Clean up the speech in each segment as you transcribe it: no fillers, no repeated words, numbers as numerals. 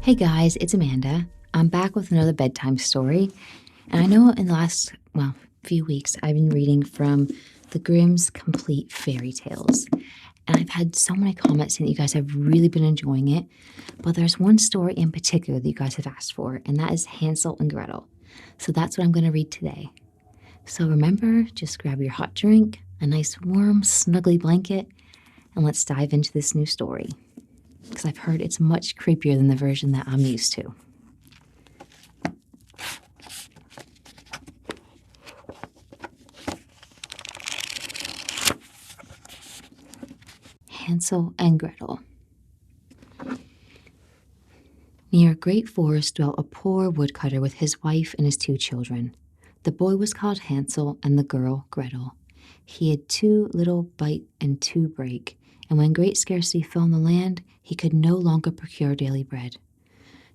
Hey guys, it's Amanda. I'm back with another bedtime story. And I know in the last, few weeks, I've been reading from the Grimm's Complete Fairy Tales. And I've had so many comments saying that you guys have really been enjoying it. But there's one story in particular that you guys have asked for, and that is Hansel and Gretel. So that's what I'm going to read today. So remember, just grab your hot drink, a nice warm, snuggly blanket, and let's dive into this new story. Because I've heard it's much creepier than the version that I'm used to. Hansel and Gretel. Near a great forest dwelt a poor woodcutter with his wife and his 2 children. The boy was called Hansel and the girl Gretel. He had 2 little bite and 2 break, and when great scarcity fell on the land, he could no longer procure daily bread.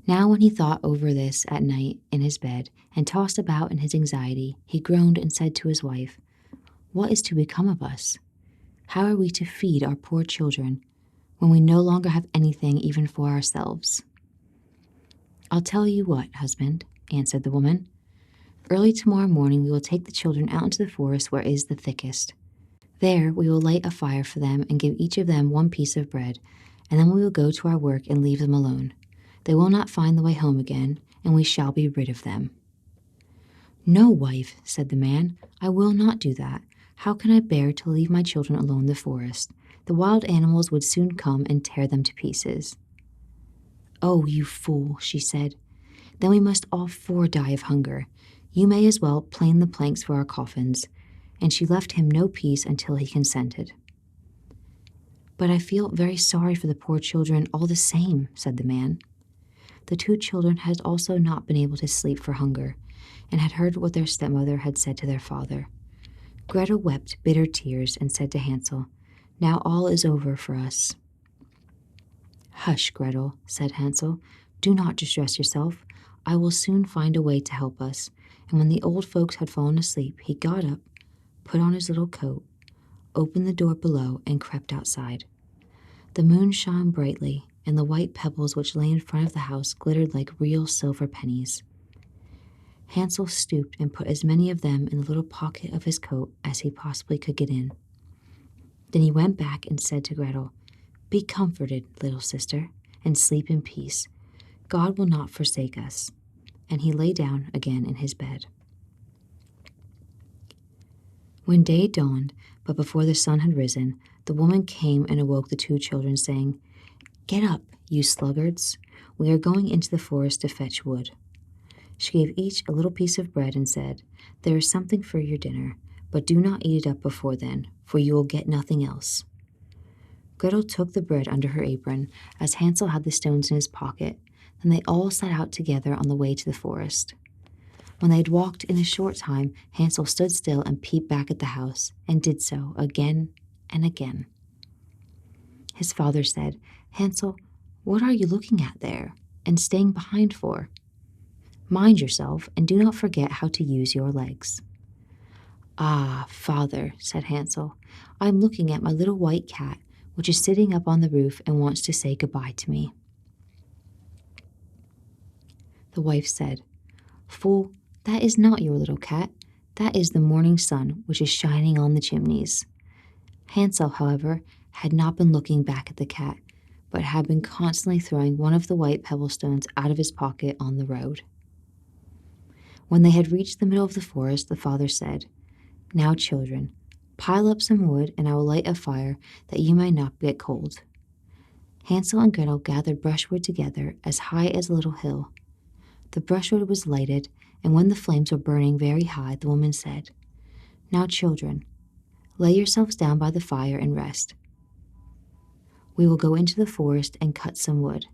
Now when he thought over this at night in his bed, and tossed about in his anxiety, he groaned and said to his wife, "What is to become of us? How are we to feed our poor children when we no longer have anything even for ourselves?" "I'll tell you what, husband," answered the woman. "Early tomorrow morning we will take the children out into the forest where it is the thickest. There we will light a fire for them and give each of them 1 piece of bread, and then we will go to our work and leave them alone. They will not find the way home again, and we shall be rid of them." "No, wife," said the man, "I will not do that. How can I bear to leave my children alone in the forest? The wild animals would soon come and tear them to pieces." "Oh, you fool," she said. "Then we must all 4 die of hunger. You may as well plane the planks for our coffins." And she left him no peace until he consented. "But I feel very sorry for the poor children all the same," said the man. The 2 children had also not been able to sleep for hunger, and had heard what their stepmother had said to their father. Gretel wept bitter tears and said to Hansel, "Now all is over for us." "Hush, Gretel," said Hansel. "Do not distress yourself. I will soon find a way to help us." And when the old folks had fallen asleep, he got up, put on his little coat, opened the door below, and crept outside. The moon shone brightly, and the white pebbles which lay in front of the house glittered like real silver pennies. Hansel stooped and put as many of them in the little pocket of his coat as he possibly could get in. Then he went back and said to Gretel, "Be comforted, little sister, and sleep in peace. God will not forsake us." And he lay down again in his bed. When day dawned, but before the sun had risen, the woman came and awoke the 2 children, saying, "Get up, you sluggards. We are going into the forest to fetch wood." She gave each a little piece of bread and said, "There is something for your dinner, but do not eat it up before then, for you will get nothing else." Gretel took the bread under her apron, as Hansel had the stones in his pocket. Then they all set out together on the way to the forest. When they had walked in a short time, Hansel stood still and peeped back at the house, and did so again and again. His father said, "Hansel, what are you looking at there, and staying behind for? Mind yourself, and do not forget how to use your legs." "Ah, father," said Hansel, "I am looking at my little white cat, which is sitting up on the roof and wants to say goodbye to me." The wife said, "Fool, that is not your little cat. That is the morning sun, which is shining on the chimneys." Hansel, however, had not been looking back at the cat, but had been constantly throwing one of the white pebble stones out of his pocket on the road. When they had reached the middle of the forest, the father said, "Now, children, pile up some wood, and I will light a fire, that you may not get cold." Hansel and Gretel gathered brushwood together as high as a little hill. The brushwood was lighted, and when the flames were burning very high, the woman said, "Now, children, lay yourselves down by the fire and rest. We will go into the forest and cut some wood.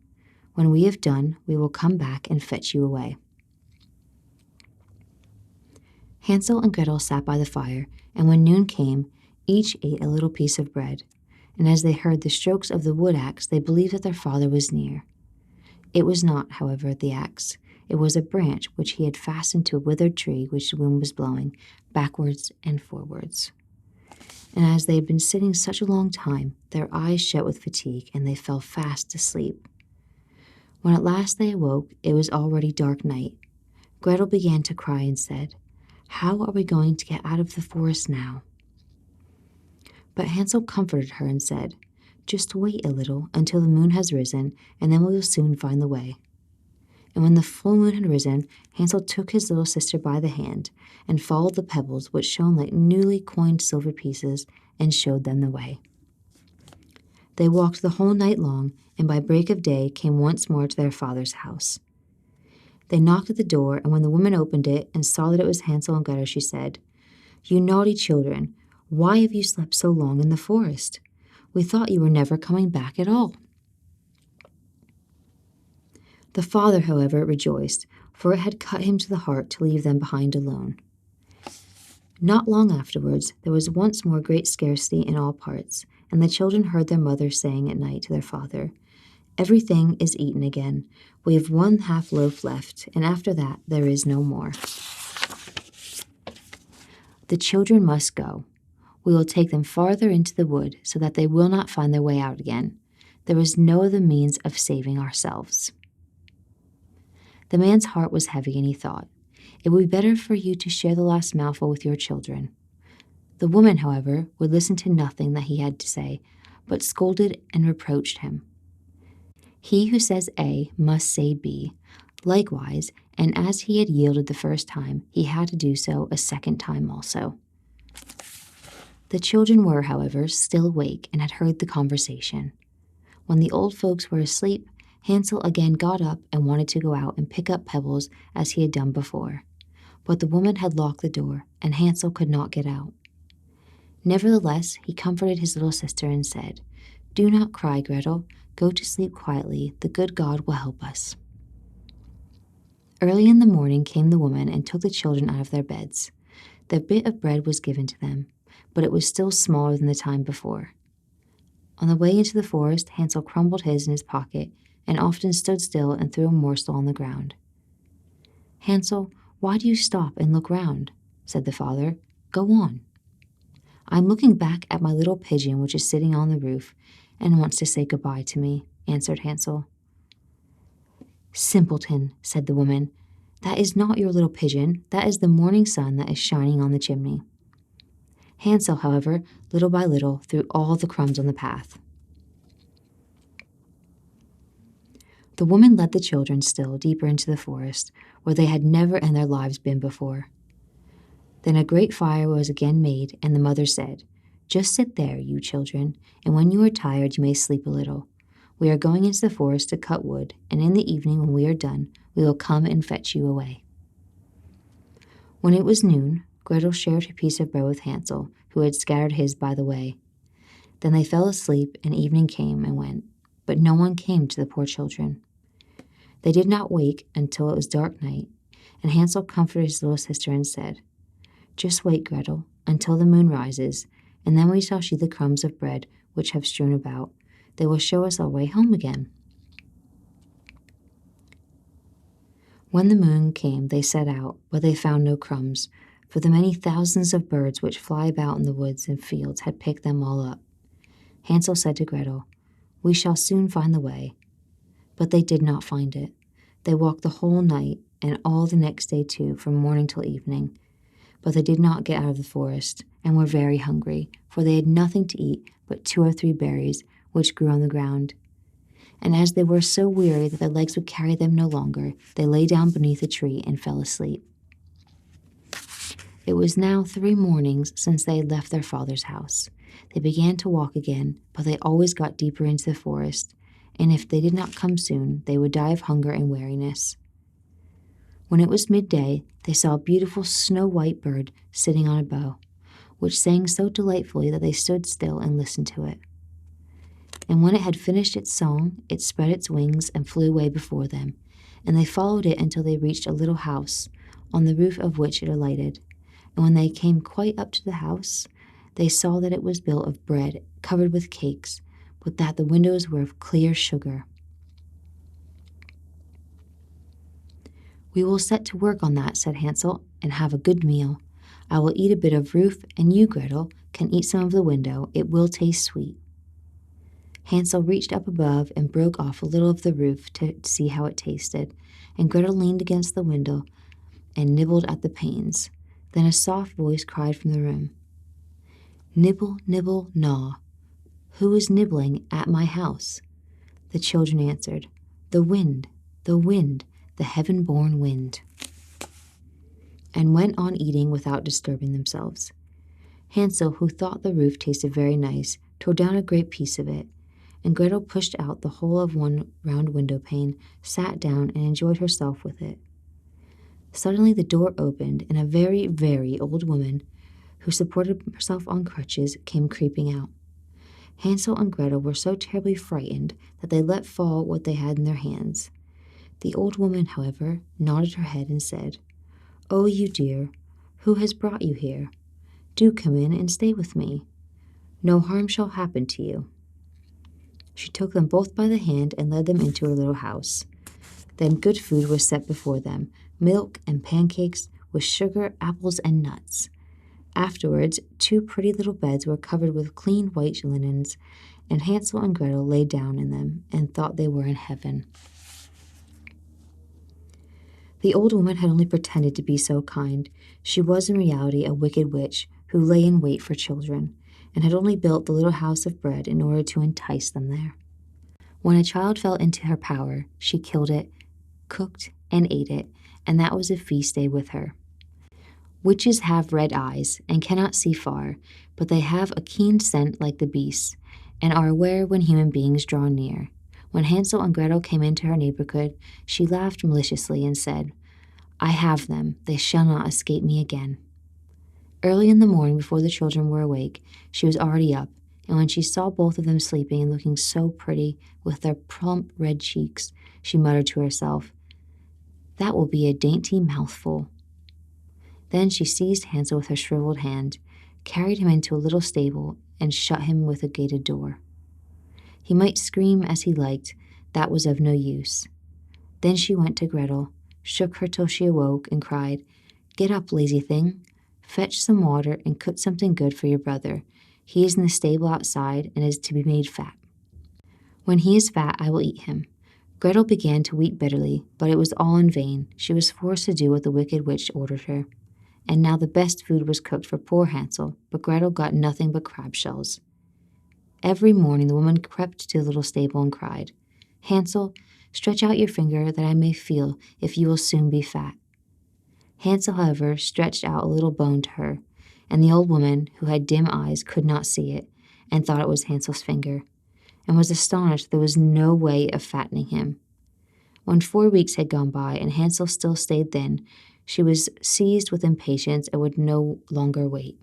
When we have done, we will come back and fetch you away." Hansel and Gretel sat by the fire, and when noon came, each ate a little piece of bread. And as they heard the strokes of the wood axe, they believed that their father was near. It was not, however, the axe. It was a branch which he had fastened to a withered tree which the wind was blowing backwards and forwards. And as they had been sitting such a long time, their eyes shut with fatigue, and they fell fast asleep. When at last they awoke, it was already dark night. Gretel began to cry and said, "How are we going to get out of the forest now?" But Hansel comforted her and said, "Just wait a little until the moon has risen, and then we will soon find the way." And when the full moon had risen, Hansel took his little sister by the hand and followed the pebbles, which shone like newly coined silver pieces, and showed them the way. They walked the whole night long, and by break of day came once more to their father's house. They knocked at the door, and when the woman opened it and saw that it was Hansel and Gretel, she said, "You naughty children, why have you slept so long in the forest? We thought you were never coming back at all." The father, however, rejoiced, for it had cut him to the heart to leave them behind alone. Not long afterwards, there was once more great scarcity in all parts, and the children heard their mother saying at night to their father, "Everything is eaten again. We have 1/2 loaf left, and after that there is no more. The children must go. We will take them farther into the wood so that they will not find their way out again. There is no other means of saving ourselves." The man's heart was heavy, and he thought, "It would be better for you to share the last mouthful with your children." The woman, however, would listen to nothing that he had to say, but scolded and reproached him. He who says A must say B. Likewise, and as he had yielded the first time, he had to do so a second time also. The children were, however, still awake and had heard the conversation. When the old folks were asleep, Hansel again got up and wanted to go out and pick up pebbles as he had done before. But the woman had locked the door, and Hansel could not get out. Nevertheless, he comforted his little sister and said, "Do not cry, Gretel. Go to sleep quietly. The good God will help us." Early in the morning came the woman and took the children out of their beds. Their bit of bread was given to them, but it was still smaller than the time before. On the way into the forest, Hansel crumbled his in his pocket and often stood still and threw a morsel on the ground. "Hansel, why do you stop and look round?" said the father. "Go on." "I'm looking back at my little pigeon which is sitting on the roof and wants to say goodbye to me," answered Hansel. "Simpleton," said the woman, "that is not your little pigeon, that is the morning sun that is shining on the chimney." Hansel, however, little by little, threw all the crumbs on the path. The woman led the children still deeper into the forest, where they had never in their lives been before. Then a great fire was again made, and the mother said, "Just sit there, you children, and when you are tired you may sleep a little. We are going into the forest to cut wood, and in the evening when we are done, we will come and fetch you away." When it was noon, Gretel shared her piece of bread with Hansel, who had scattered his by the way. Then they fell asleep, and evening came and went, but no one came to the poor children. They did not wake until it was dark night, and Hansel comforted his little sister and said, "Just wait, Gretel, until the moon rises, and then we shall see the crumbs of bread which have strewn about. They will show us our way home again." When the moon came, they set out, but they found no crumbs, for the many thousands of birds which fly about in the woods and fields had picked them all up. Hansel said to Gretel, "We shall soon find the way." But they did not find it. They walked the whole night, and all the next day too, from morning till evening. But they did not get out of the forest, and were very hungry, for they had nothing to eat but 2 or 3 berries, which grew on the ground. And as they were so weary that their legs would carry them no longer, they lay down beneath a tree and fell asleep. It was now 3 mornings since they had left their father's house. They began to walk again, but they always got deeper into the forest, and if they did not come soon, they would die of hunger and weariness. When it was midday, they saw a beautiful snow-white bird sitting on a bough, which sang so delightfully that they stood still and listened to it. And when it had finished its song, it spread its wings and flew away before them, and they followed it until they reached a little house, on the roof of which it alighted. And when they came quite up to the house, they saw that it was built of bread covered with cakes, but that the windows were of clear sugar. "We will set to work on that," said Hansel, "and have a good meal. I will eat a bit of roof, and you, Gretel, can eat some of the window. It will taste sweet." Hansel reached up above and broke off a little of the roof to see how it tasted, and Gretel leaned against the window and nibbled at the panes. Then a soft voice cried from the room, "Nibble, nibble, gnaw. Who is nibbling at my house?" The children answered, "The wind, the wind, the heaven-born wind," and went on eating without disturbing themselves. Hansel, who thought the roof tasted very nice, tore down a great piece of it, and Gretel pushed out the whole of one round window pane, sat down, and enjoyed herself with it. Suddenly the door opened, and a very, very old woman, who supported herself on crutches, came creeping out. Hansel and Gretel were so terribly frightened that they let fall what they had in their hands. The old woman, however, nodded her head and said, "Oh, you dear, who has brought you here? Do come in and stay with me. No harm shall happen to you." She took them both by the hand and led them into her little house. Then good food was set before them, milk and pancakes with sugar, apples, and nuts. Afterwards, 2 pretty little beds were covered with clean white linens, and Hansel and Gretel lay down in them and thought they were in heaven. The old woman had only pretended to be so kind. She was in reality a wicked witch who lay in wait for children, and had only built the little house of bread in order to entice them there. When a child fell into her power, she killed it, cooked, and ate it, and that was a feast day with her. Witches have red eyes and cannot see far, but they have a keen scent like the beasts, and are aware when human beings draw near. When Hansel and Gretel came into her neighborhood, she laughed maliciously and said, "I have them, they shall not escape me again." Early in the morning, before the children were awake, she was already up, and when she saw both of them sleeping and looking so pretty with their plump red cheeks, she muttered to herself, "That will be a dainty mouthful." Then she seized Hansel with her shriveled hand, carried him into a little stable, and shut him with a gated door. He might scream as he liked, that was of no use. Then she went to Gretel, shook her till she awoke, and cried, "Get up, lazy thing. Fetch some water and cook something good for your brother. He is in the stable outside and is to be made fat. When he is fat, I will eat him." Gretel began to weep bitterly, but it was all in vain. She was forced to do what the wicked witch ordered her. And now the best food was cooked for poor Hansel, but Gretel got nothing but crab shells. Every morning the woman crept to the little stable and cried, "Hansel, stretch out your finger that I may feel if you will soon be fat." Hansel, however, stretched out a little bone to her, and the old woman, who had dim eyes, could not see it, and thought it was Hansel's finger, and was astonished there was no way of fattening him. When 4 weeks had gone by and Hansel still stayed thin, she was seized with impatience and would no longer wait.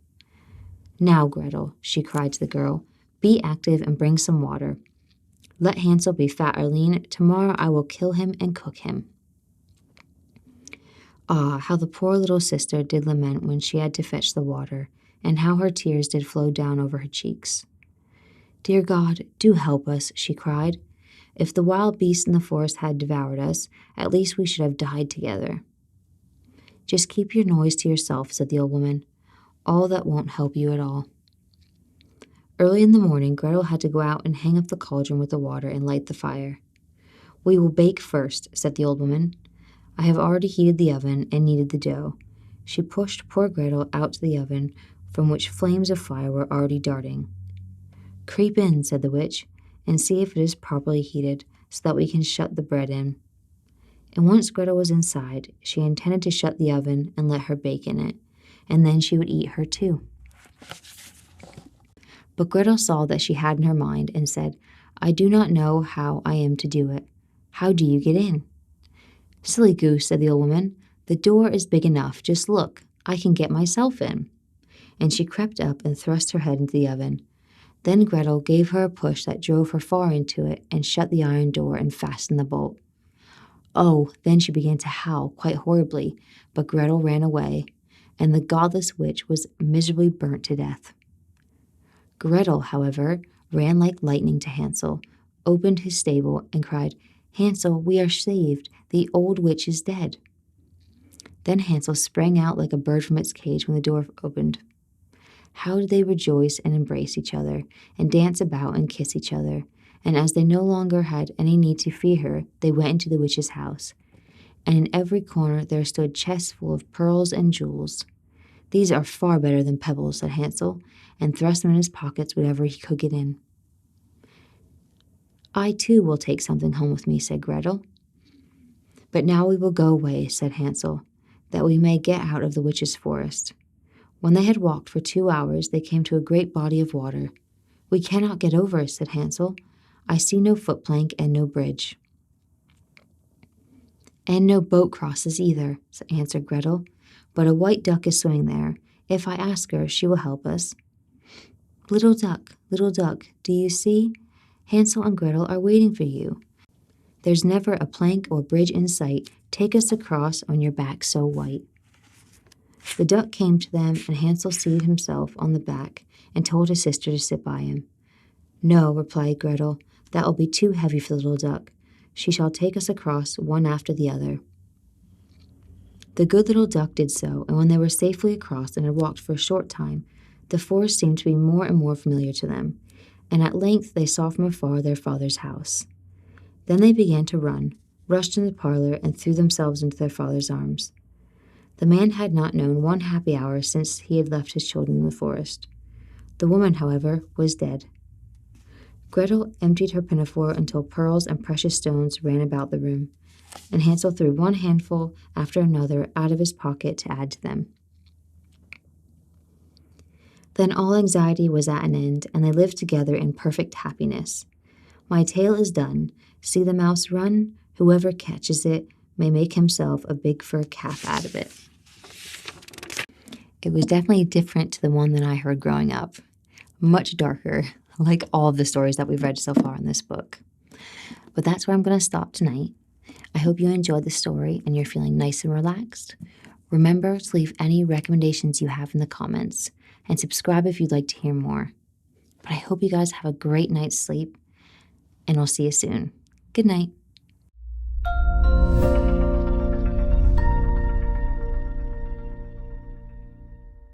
"Now, Gretel," she cried to the girl, "be active and bring some water. Let Hansel be fat or lean, tomorrow I will kill him and cook him." Ah, how the poor little sister did lament when she had to fetch the water, and how her tears did flow down over her cheeks. "Dear God, do help us," she cried. "If the wild beasts in the forest had devoured us, at least we should have died together." "Just keep your noise to yourself," said the old woman. "All that won't help you at all." Early in the morning, Gretel had to go out and hang up the cauldron with the water and light the fire. "We will bake first," said the old woman. "I have already heated the oven and kneaded the dough." She pushed poor Gretel out to the oven, from which flames of fire were already darting. "Creep in," said the witch, "and see if it is properly heated, so that we can shut the bread in." And once Gretel was inside, she intended to shut the oven and let her bake in it, and then she would eat her too. But Gretel saw that she had in her mind and said, "I do not know how I am to do it. How do you get in?" "Silly goose," said the old woman, "the door is big enough. Just look, I can get myself in." And she crept up and thrust her head into the oven. Then Gretel gave her a push that drove her far into it and shut the iron door and fastened the bolt. Oh, then she began to howl quite horribly, but Gretel ran away, and the godless witch was miserably burnt to death. Gretel, however, ran like lightning to Hansel, opened his stable, and cried, "Hansel, we are saved. The old witch is dead." Then Hansel sprang out like a bird from its cage when the door opened. How did they rejoice and embrace each other, and dance about and kiss each other, And as they no longer had any need to fear her, they went into the witch's house. And in every corner there stood chests full of pearls and jewels. "These are far better than pebbles," said Hansel, and thrust them in his pockets whatever he could get in. "I too will take something home with me," said Gretel. "But now we will go away," said Hansel, "that we may get out of the witch's forest." When they had walked for 2 hours, they came to a great body of water. "We cannot get over," said Hansel. "I see no footplank and no bridge." "And no boat crosses either," answered Gretel. "But a white duck is swimming there. If I ask her, she will help us." Little duck, do you see? Hansel and Gretel are waiting for you. There's never a plank or bridge in sight. Take us across on your back so white." The duck came to them, and Hansel seated himself on the back and told his sister to sit by him. "No," replied Gretel, "that will be too heavy for the little duck. She shall take us across one after the other." The good little duck did so, and when they were safely across and had walked for a short time, the forest seemed to be more and more familiar to them, and at length they saw from afar their father's house. Then they began to run, rushed into the parlor, and threw themselves into their father's arms. The man had not known one happy hour since he had left his children in the forest. The woman, however, was dead. Gretel emptied her pinafore until pearls and precious stones ran about the room, and Hansel threw one handful after another out of his pocket to add to them. Then all anxiety was at an end, and they lived together in perfect happiness. My tale is done. See the mouse run? Whoever catches it may make himself a big fur cap out of it. It was definitely different to the one that I heard growing up. Much darker, like all of the stories that we've read so far in this book. But that's where I'm going to stop tonight. I hope you enjoyed the story and you're feeling nice and relaxed. Remember to leave any recommendations you have in the comments and subscribe if you'd like to hear more. But I hope you guys have a great night's sleep, and I'll see you soon. Good night.